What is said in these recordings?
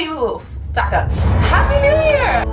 wait, back up. Happy New Year!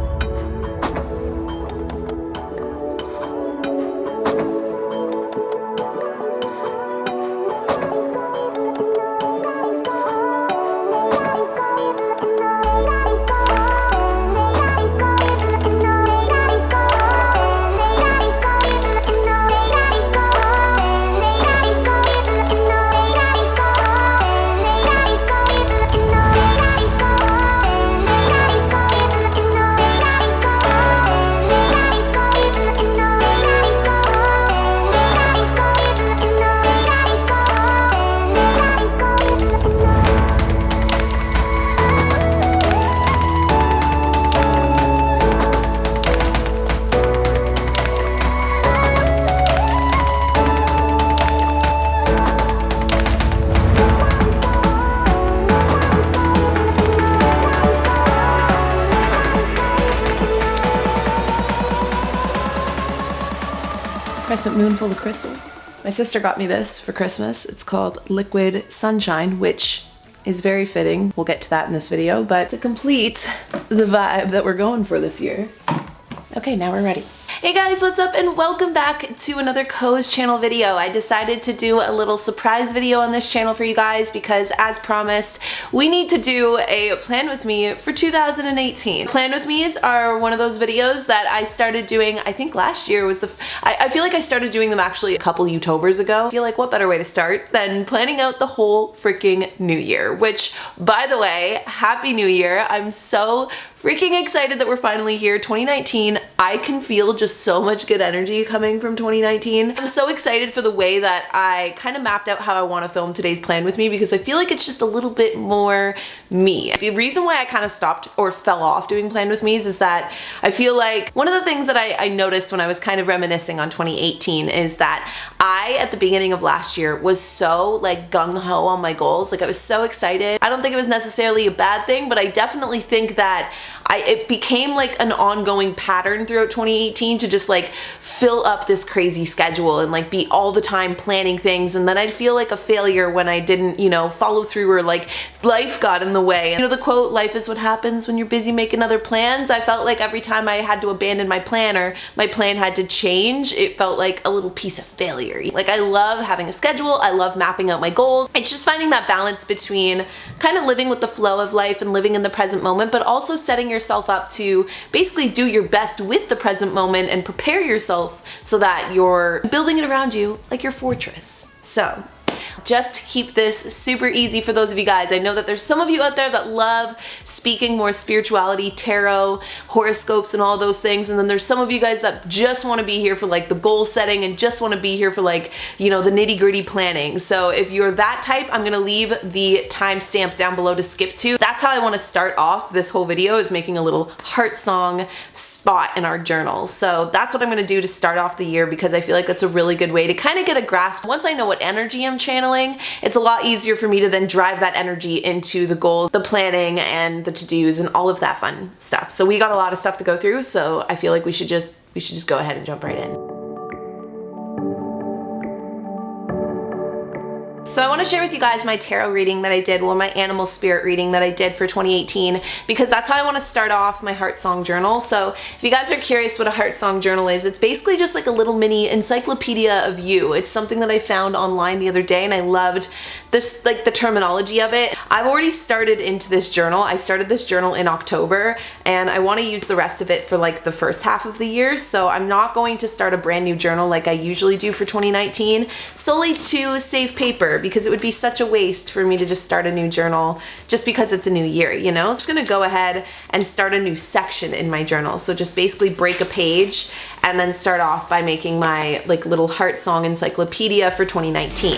Crescent moon full of crystals. My sister got me this for Christmas. It's called Liquid Sunshine, which is very fitting. We'll get to that in this video, but to complete the vibe that we're going for this year. Okay, now we're ready. Hey guys, what's up and welcome back to another Koze channel video. I decided to do a little surprise video on this channel for you guys because as promised, we need to do a plan with me for 2018. Plan with me's are one of those videos that I started doing, I think last year was I feel like I started doing them actually a couple YouTubers ago. I feel like what better way to start than planning out the whole freaking new year, which by the way, Happy New Year. I'm so freaking excited that we're finally here. 2019, I can feel just so much good energy coming from 2019. I'm so excited for the way that I kind of mapped out how I want to film today's plan with me because I feel like it's just a little bit more me. The reason why I kind of stopped or fell off doing plan with me's is that I feel like one of the things that I noticed when I was kind of reminiscing on 2018 is that I, at the beginning of last year, was so like gung-ho on my goals. Like I was so excited. I don't think it was necessarily a bad thing, but I definitely think that it became like an ongoing pattern throughout 2018 to just like fill up this crazy schedule and like be all the time planning things, and then I'd feel like a failure when I didn't, you know, follow through or like life got in the way. You know the quote, life is what happens when you're busy making other plans? I felt like every time I had to abandon my plan or my plan had to change, it felt like a little piece of failure. Like I love having a schedule, I love mapping out my goals. It's just finding that balance between kind of living with the flow of life and living in the present moment, but also setting yourself up to basically do your best with the present moment and prepare yourself so that you're building it around you like your fortress. So just to keep this super easy for those of you guys, I know that there's some of you out there that love speaking more spirituality, tarot, horoscopes, and all those things, and then there's some of you guys that just want to be here for like the goal setting and just want to be here for like, you know, the nitty-gritty planning. So if you're that type, I'm gonna leave the timestamp down below to skip to. That's how I want to start off this whole video, is making a little heart song spot in our journal. So that's what I'm gonna do to start off the year because I feel like that's a really good way to kind of get a grasp. Once I know what energy I'm channeling, it's a lot easier for me to then drive that energy into the goals, the planning, and the to-dos and all of that fun stuff. So we got a lot of stuff to go through, so I feel like we should just go ahead and jump right in. So I want to share with you guys my tarot reading that I did, well, my animal spirit reading that I did for 2018, because that's how I want to start off my heart song journal. So if you guys are curious what a heart song journal is, it's basically just like a little mini encyclopedia of you. It's something that I found online the other day and I loved this, like the terminology of it. I've already started into this journal. I started this journal in October and I want to use the rest of it for like the first half of the year. So I'm not going to start a brand new journal like I usually do for 2019, solely to save paper, because it would be such a waste for me to just start a new journal just because it's a new year, you know? I'm just gonna go ahead and start a new section in my journal. So just basically break a page and then start off by making my like little heart song encyclopedia for 2019.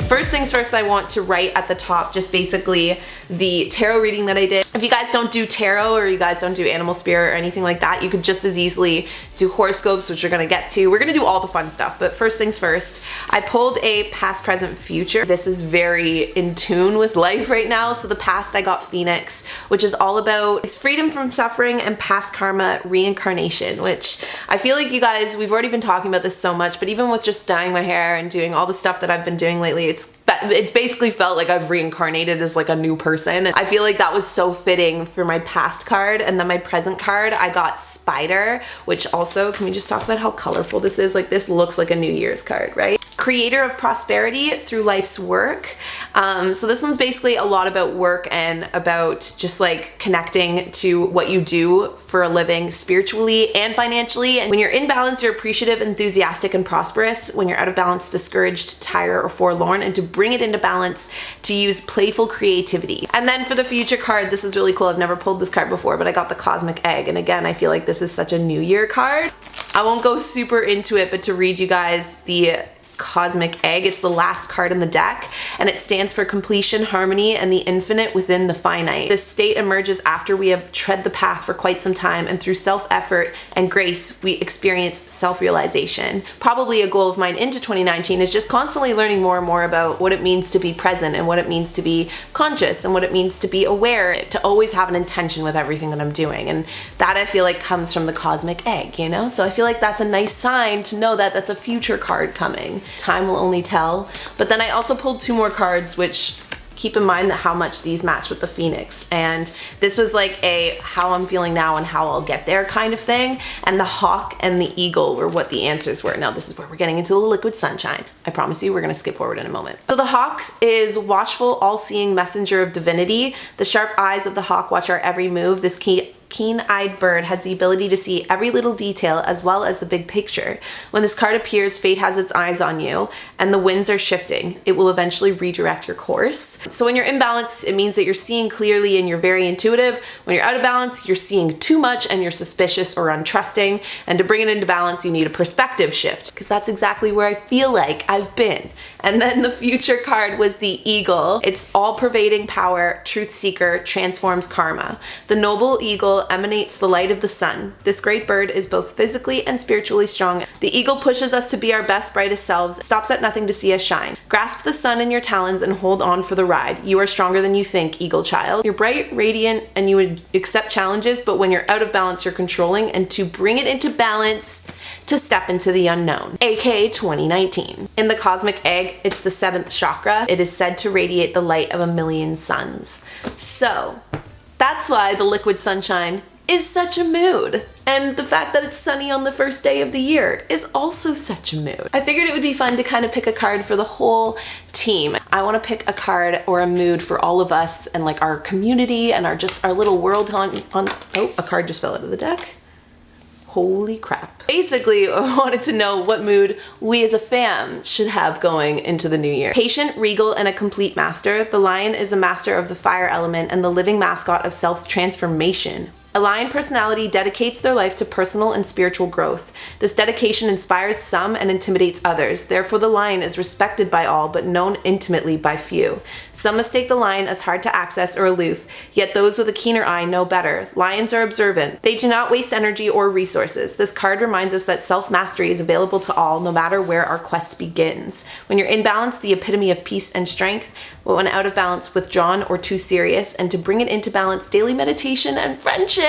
First things first, I want to write at the top just basically the tarot reading that I did. If you guys don't do tarot or you guys don't do animal spirit or anything like that, you could just as easily do horoscopes, which we're gonna get to. We're gonna do all the fun stuff, but first things first, I pulled a past, present, future. This is very in tune with life right now. So the past, I got Phoenix, which is all about freedom from suffering and past karma reincarnation, which I feel like you guys, we've already been talking about this so much, but even with just dyeing my hair and doing all the stuff that I've been doing lately, it's basically felt like I've reincarnated as like a new person. I feel like that was so fitting for my past card. And then my present card, I got Spider, which also, can we just talk about how colorful this is? Like, this looks like a New Year's card, right? Creator of prosperity through life's work. So this one's basically a lot about work and about just like connecting to what you do for a living spiritually and financially. And when you're in balance, you're appreciative, enthusiastic, and prosperous. When you're out of balance, discouraged, tired, or forlorn. And to bring it into balance, to use playful creativity. And then for the future card, this is really cool. I've never pulled this card before, but I got the Cosmic Egg. And again, I feel like this is such a New Year card. I won't go super into it, but to read you guys the Cosmic Egg, it's the last card in the deck, and it stands for completion, harmony, and the infinite within the finite. This state emerges after we have tread the path for quite some time, and through self-effort and grace, we experience self-realization. Probably a goal of mine into 2019 is just constantly learning more and more about what it means to be present and what it means to be conscious and what it means to be aware, to always have an intention with everything that I'm doing. And that I feel like comes from the Cosmic Egg, you know? So I feel like that's a nice sign to know that that's a future card coming. Time will only tell. But then I also pulled two more cards, which keep in mind that how much these match with the Phoenix. And this was like a how I'm feeling now and how I'll get there kind of thing. And the Hawk and the Eagle were what the answers were. Now this is where we're getting into the liquid sunshine. I promise you we're gonna skip forward in a moment. So the Hawk is watchful, all-seeing messenger of divinity. The sharp eyes of the Hawk watch our every move. This keen-eyed bird has the ability to see every little detail as well as the big picture. When this card appears, fate has its eyes on you and the winds are shifting. It will eventually redirect your course. So when you're in balance, it means that you're seeing clearly and you're very intuitive. When you're out of balance, you're seeing too much and you're suspicious or untrusting. And to bring it into balance, you need a perspective shift, because that's exactly where I feel like I've been. And then the future card was the Eagle. It's all-pervading power, truth seeker, transforms karma. The noble eagle emanates the light of the sun. This great bird is both physically and spiritually strong. The eagle pushes us to be our best, brightest selves, stops at nothing to see us shine. Grasp the sun in your talons and hold on for the ride. You are stronger than you think, eagle child. You're bright, radiant, and you would accept challenges, but when you're out of balance, you're controlling, and to bring it into balance, to step into the unknown, aka 2019. In the Cosmic Egg, it's the 7th chakra. It is said to radiate the light of 1,000,000 suns. So that's why the liquid sunshine is such a mood. And the fact that it's sunny on the first day of the year is also such a mood. I figured it would be fun to kind of pick a card for the whole team. I want to pick a card or a mood for all of us and like our community and our little world on oh, a card just fell out of the deck. Holy crap. Basically, I wanted to know what mood we as a fam should have going into the new year. Patient, regal, and a complete master, the lion is a master of the fire element and the living mascot of self-transformation. A lion personality dedicates their life to personal and spiritual growth. This dedication inspires some and intimidates others. Therefore, the lion is respected by all, but known intimately by few. Some mistake the lion as hard to access or aloof, yet those with a keener eye know better. Lions are observant. They do not waste energy or resources. This card reminds us that self-mastery is available to all, no matter where our quest begins. When you're in balance, the epitome of peace and strength. But when out of balance, withdrawn or too serious. And to bring it into balance, daily meditation and friendship.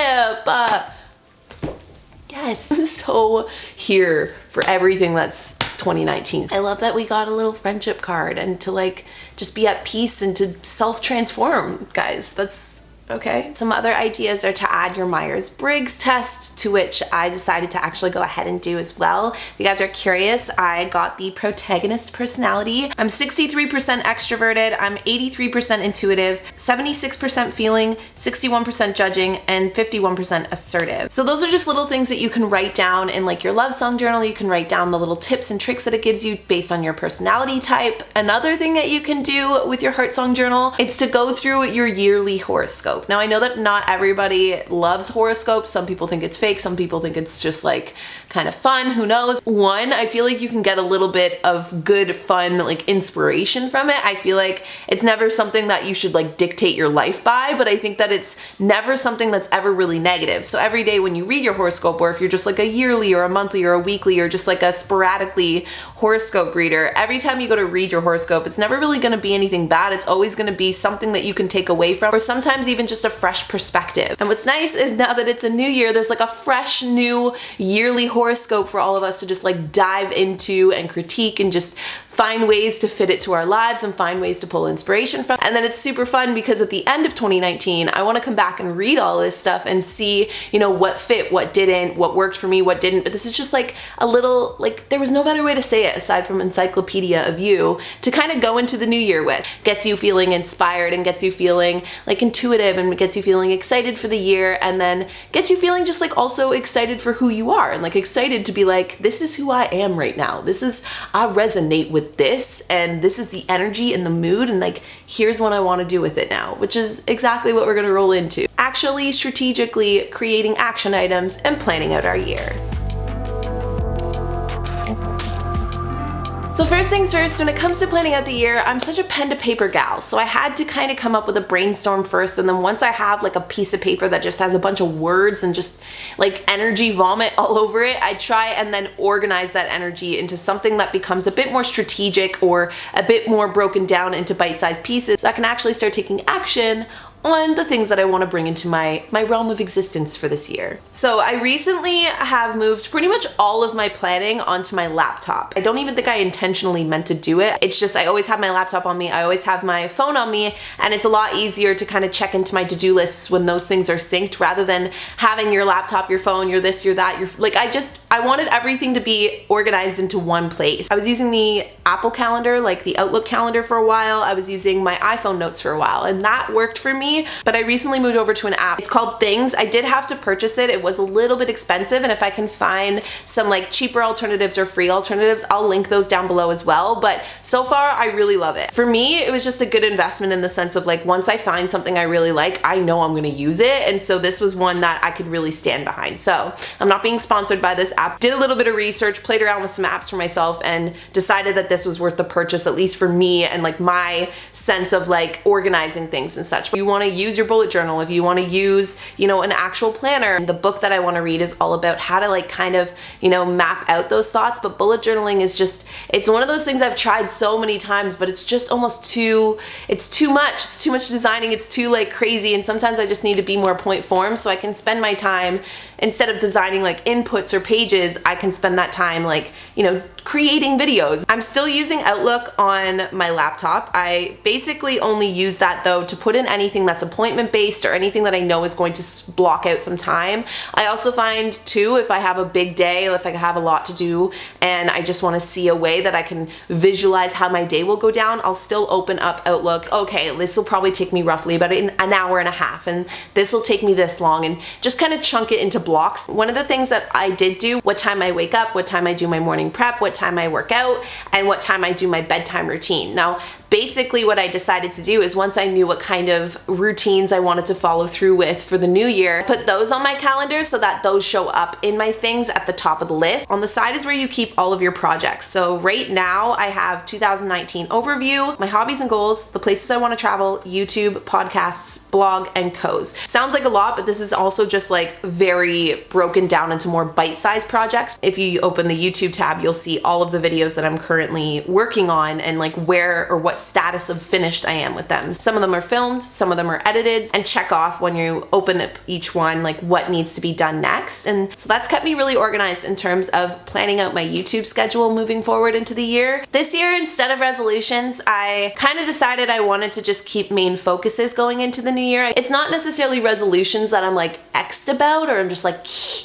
Yes, I'm so here for everything that's 2019. I love that we got a little friendship card and to like just be at peace and to self-transform, guys. That's okay. Some other ideas are to add your Myers-Briggs test, to which I decided to actually go ahead and do as well. If you guys are curious, I got the protagonist personality. I'm 63% extroverted, I'm 83% intuitive, 76% feeling, 61% judging, and 51% assertive. So those are just little things that you can write down in like your love song journal. You can write down the little tips and tricks that it gives you based on your personality type. Another thing that you can do with your heart song journal, it's to go through your yearly horoscope. Now I know that not everybody loves horoscopes. Some people think it's fake. Some people think it's just like kind of fun, who knows. One, I feel like you can get a little bit of good, fun, like inspiration from it. I feel like it's never something that you should like dictate your life by, but I think that it's never something that's ever really negative. So every day when you read your horoscope, or if you're just like a yearly or a monthly or a weekly or just like a sporadically horoscope reader, every time you go to read your horoscope, it's never really going to be anything bad. It's always going to be something that you can take away from, or sometimes even just a fresh perspective. And what's nice is now that it's a new year, there's like a fresh new yearly horoscope for all of us to just like dive into and critique and just find ways to fit it to our lives and find ways to pull inspiration from. And then it's super fun because at the end of 2019, I want to come back and read all this stuff and see, you know, what fit, what didn't, what worked for me, what didn't. But this is just like a little, like, there was no better way to say it aside from encyclopedia of you to kind of go into the new year with. Gets you feeling inspired and gets you feeling like intuitive and gets you feeling excited for the year, and then gets you feeling just like also excited for who you are and like excited to be like, this is who I am right now. This is, I resonate with this, and this is the energy and the mood, and like here's what I want to do with it now, which is exactly what we're going to roll into. Actually strategically creating action items and planning out our year. So first things first, when it comes to planning out the year, I'm such a pen to paper gal. So I had to kind of come up with a brainstorm first, and then once I have like a piece of paper that just has a bunch of words and just like energy vomit all over it, I try and then organize that energy into something that becomes a bit more strategic or a bit more broken down into bite-sized pieces, so I can actually start taking action on the things that I want to bring into my realm of existence for this year. So I recently have moved pretty much all of my planning onto my laptop. I don't even think I intentionally meant to do it. It's just I always have my laptop on me, I always have my phone on me, and it's a lot easier to kind of check into my to-do lists when those things are synced rather than having your laptop, your phone, your this, your that, your like I wanted everything to be organized into one place. I was using the Apple calendar, like the Outlook calendar for a while. I was using my iPhone notes for a while, and that worked for me. But I recently moved over to an app. It's called Things. I did have to purchase it. It was a little bit expensive, and if I can find some like cheaper alternatives or free alternatives, I'll link those down below as well. But so far, I really love it. For me, it was just a good investment in the sense of like, once I find something I really like, I know I'm gonna use it. And so this was one that I could really stand behind. So I'm not being sponsored by this app. Did a little bit of research, played around with some apps for myself, and decided that this was worth the purchase, at least for me and like my sense of like organizing things and such. You want to use your bullet journal, if you want to use, you know, an actual planner. The book that I want to read is all about how to like kind of, you know, map out those thoughts. But bullet journaling is just, it's one of those things I've tried so many times, but it's just almost it's too much designing, it's too like crazy, and sometimes I just need to be more point form so I can spend my time, instead of designing like inputs or pages, I can spend that time like, you know, creating videos. I'm still using Outlook on my laptop. I basically only use that though to put in anything that's appointment based or anything that I know is going to block out some time. I also find too, if I have a big day, if I have a lot to do and I just want to see a way that I can visualize how my day will go down, I'll still open up Outlook. Okay, this will probably take me roughly about an hour and a half, and this will take me this long, and just kind of chunk it into blocks. One of the things that I did do, what time I wake up, what time I do my morning prep, what time I work out, and what time I do my bedtime routine. Now, basically what I decided to do is once I knew what kind of routines I wanted to follow through with for the new year, put those on my calendar so that those show up in my things at the top of the list. On the side is where you keep all of your projects. So right now I have 2019 overview, my hobbies and goals, the places I want to travel, YouTube, podcasts, blog, and Koze. Sounds like a lot, but this is also just like very broken down into more bite-sized projects. If you open the YouTube tab, you'll see all of the videos that I'm currently working on and like where or what status of finished I am with them. Some of them are filmed, some of them are edited, and check off when you open up each one like what needs to be done next. And so that's kept me really organized in terms of planning out my YouTube schedule moving forward into the year. This year, instead of resolutions, I kind of decided I wanted to just keep main focuses going into the new year. It's not necessarily resolutions that I'm like X'd about, or I'm just like,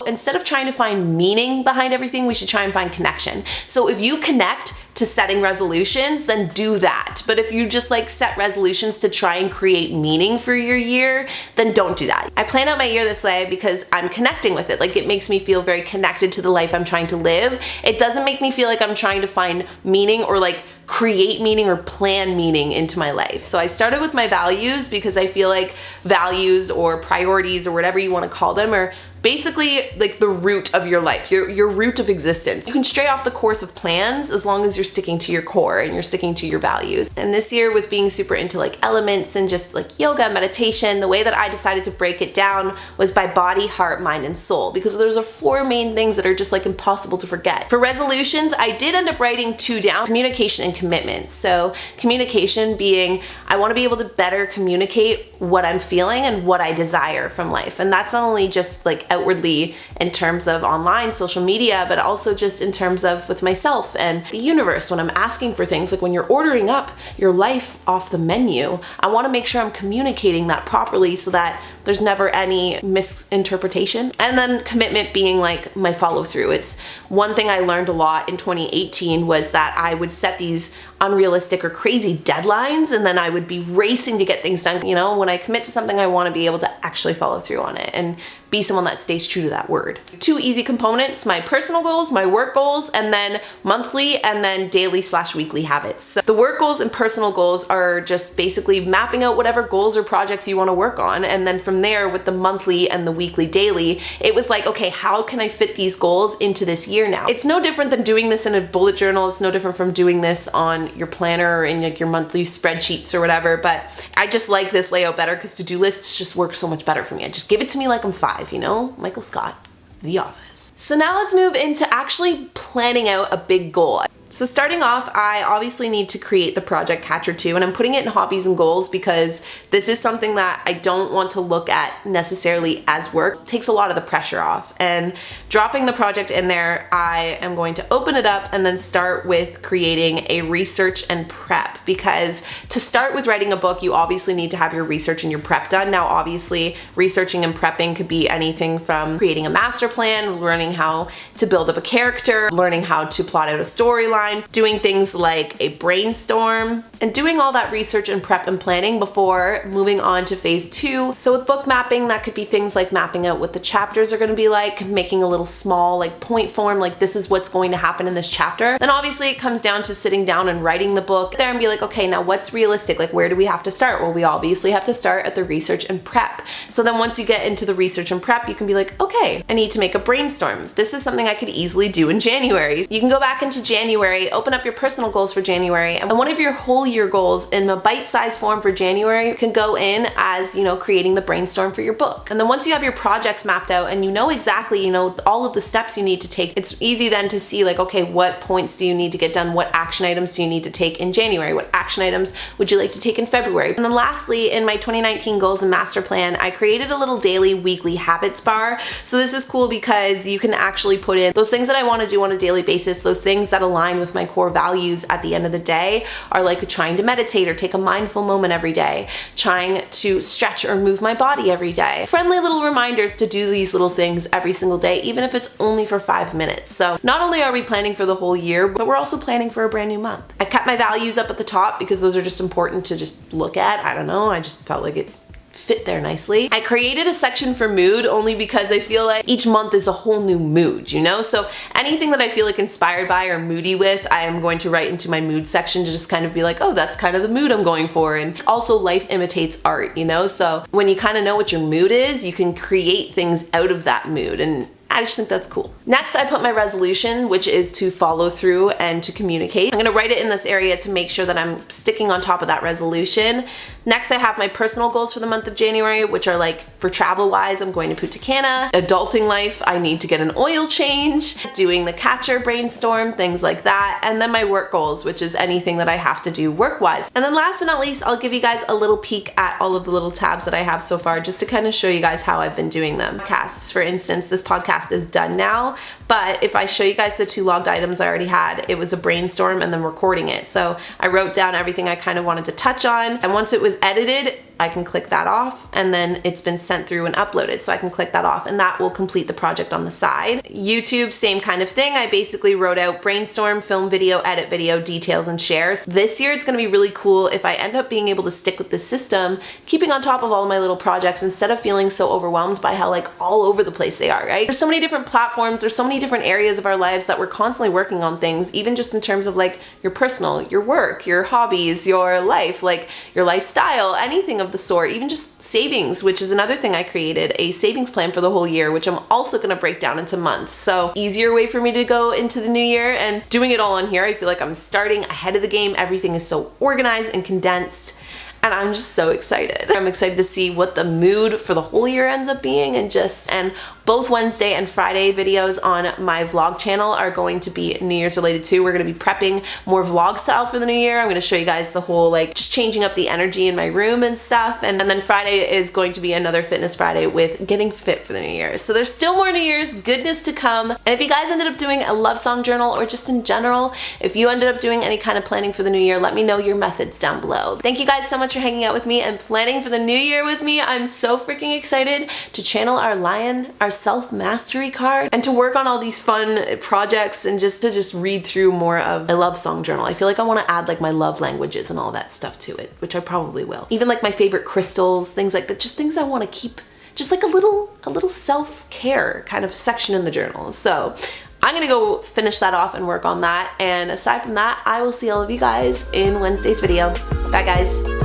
instead of trying to find meaning behind everything, we should try and find connection. So if you connect to setting resolutions, then do that. But if you just like set resolutions to try and create meaning for your year, then don't do that. I plan out my year this way because I'm connecting with it. Like, it makes me feel very connected to the life I'm trying to live. It doesn't make me feel like I'm trying to find meaning or like create meaning or plan meaning into my life. So I started with my values because I feel like values or priorities or whatever you want to call them are basically like the root of your life, your root of existence. You can stray off the course of plans as long as you're sticking to your core and you're sticking to your values. And this year, with being super into like elements and just like yoga, meditation, the way that I decided to break it down was by body, heart, mind, and soul, because those are 4 main things that are just like impossible to forget. For resolutions, I did end up writing 2 down: communication and commitment. So communication being, I want to be able to better communicate what I'm feeling and what I desire from life. And that's not only just like outwardly in terms of online social media, but also just in terms of with myself and the universe when I'm asking for things. Like when you're ordering up your life off the menu, I want to make sure I'm communicating that properly so that there's never any misinterpretation. And then commitment being like my follow through. It's one thing I learned a lot in 2018 was that I would set these unrealistic or crazy deadlines and then I would be racing to get things done. You know, when I commit to something, I want to be able to actually follow through on it and be someone that stays true to that word. 2 easy components: my personal goals, my work goals, and then monthly and then daily/weekly habits. So the work goals and personal goals are just basically mapping out whatever goals or projects you want to work on. And then from there, with the monthly and the weekly daily, it was like, okay, how can I fit these goals into this year now? It's no different than doing this in a bullet journal. It's no different from doing this on your planner or in like your monthly spreadsheets or whatever. But I just like this layout better because to-do lists just work so much better for me. I just give it to me like I'm 5, you know? Michael Scott, The Office. So now let's move into actually planning out a big goal. So starting off, I obviously need to create the project Catcher 2, and I'm putting it in hobbies and goals because this is something that I don't want to look at necessarily as work. It takes a lot of the pressure off. And dropping the project in there, I am going to open it up and then start with creating a research and prep, because to start with writing a book, you obviously need to have your research and your prep done. Now, obviously, researching and prepping could be anything from creating a master plan, learning how to build up a character, learning how to plot out a storyline, doing things like a brainstorm, and doing all that research and prep and planning before moving on to phase 2. So with book mapping, that could be things like mapping out what the chapters are going to be like, making a little small like point form, like this is what's going to happen in this chapter. Then obviously it comes down to sitting down and writing the book there and be like, okay, now what's realistic? Like where do we have to start? Well, we obviously have to start at the research and prep. So then once you get into the research and prep, you can be like, okay, I need to make a brainstorm. This is something I could easily do in January. You can go back into January, open up your personal goals for January, and one of your whole year goals in a bite-sized form for January can go in as, you know, creating the brainstorm for your book. And then once you have your projects mapped out and you know exactly, you know, all of the steps you need to take, it's easy then to see like, okay, what points do you need to get done? What action items do you need to take in January? What action items would you like to take in February? And then lastly, in my 2019 goals and master plan, I created a little daily, weekly habits bar. So this is cool because you can actually put in those things that I want to do on a daily basis, those things that align with my core values at the end of the day are like trying to meditate or take a mindful moment every day, trying to stretch or move my body every day. Friendly little reminders to do these little things every single day, even if it's only for 5 minutes. So not only are we planning for the whole year, but we're also planning for a brand new month. I kept my values up at the top because those are just important to just look at. I don't know, I just felt like it fit there nicely. I created a section for mood only because I feel like each month is a whole new mood, you know? So anything that I feel like inspired by or moody with, I am going to write into my mood section to just kind of be like, oh, that's kind of the mood I'm going for. And also life imitates art, you know? So when you kind of know what your mood is, you can create things out of that mood. And I just think that's cool. Next, I put my resolution, which is to follow through and to communicate. I'm gonna write it in this area to make sure that I'm sticking on top of that resolution. Next, I have my personal goals for the month of January, which are like for travel-wise, I'm going to Punta Cana. Adulting life, I need to get an oil change. Doing the catcher brainstorm, things like that. And then my work goals, which is anything that I have to do work-wise. And then last but not least, I'll give you guys a little peek at all of the little tabs that I have so far, just to kind of show you guys how I've been doing them. Podcasts, for instance, this podcast is done now, but if I show you guys the 2 logged items I already had, it was a brainstorm and then recording it. So I wrote down everything I kind of wanted to touch on, and once it was edited, I can click that off, and then it's been sent through and uploaded, so I can click that off and that will complete the project on the side. YouTube, same kind of thing. I basically wrote out brainstorm, film video, edit video, details, and shares. This year it's gonna be really cool if I end up being able to stick with this system, keeping on top of all of my little projects instead of feeling so overwhelmed by how like all over the place they are, right? There's so many different platforms, there's so many different areas of our lives that we're constantly working on things, even just in terms of like your personal, your work, your hobbies, your life, like your lifestyle, anything of the sort, even just savings, which is another thing I created, a savings plan for the whole year, which I'm also gonna break down into months. So easier way for me to go into the new year, and doing it all on here, I feel like I'm starting ahead of the game. Everything is so organized and condensed. And I'm just so excited. I'm excited to see what the mood for the whole year ends up being, and both Wednesday and Friday videos on my vlog channel are going to be New Year's related too. We're gonna be prepping more vlog style for the new year. I'm gonna show you guys the whole, like, just changing up the energy in my room and stuff. And then Friday is going to be another fitness Friday with getting fit for the new year. So there's still more New Year's goodness to come. And if you guys ended up doing a love song journal, or just in general, if you ended up doing any kind of planning for the new year, let me know your methods down below. Thank you guys so much for hanging out with me and planning for the new year with me. I'm so freaking excited to channel our lion, our self-mastery card, and to work on all these fun projects, and just to read through more of a love song journal. I feel like I want to add like my love languages and all that stuff to it, which I probably will. Even like my favorite crystals, things like that, just things I want to keep, just like a little self-care kind of section in the journal. So I'm gonna go finish that off and work on that. And aside from that, I will see all of you guys in Wednesday's video. Bye guys.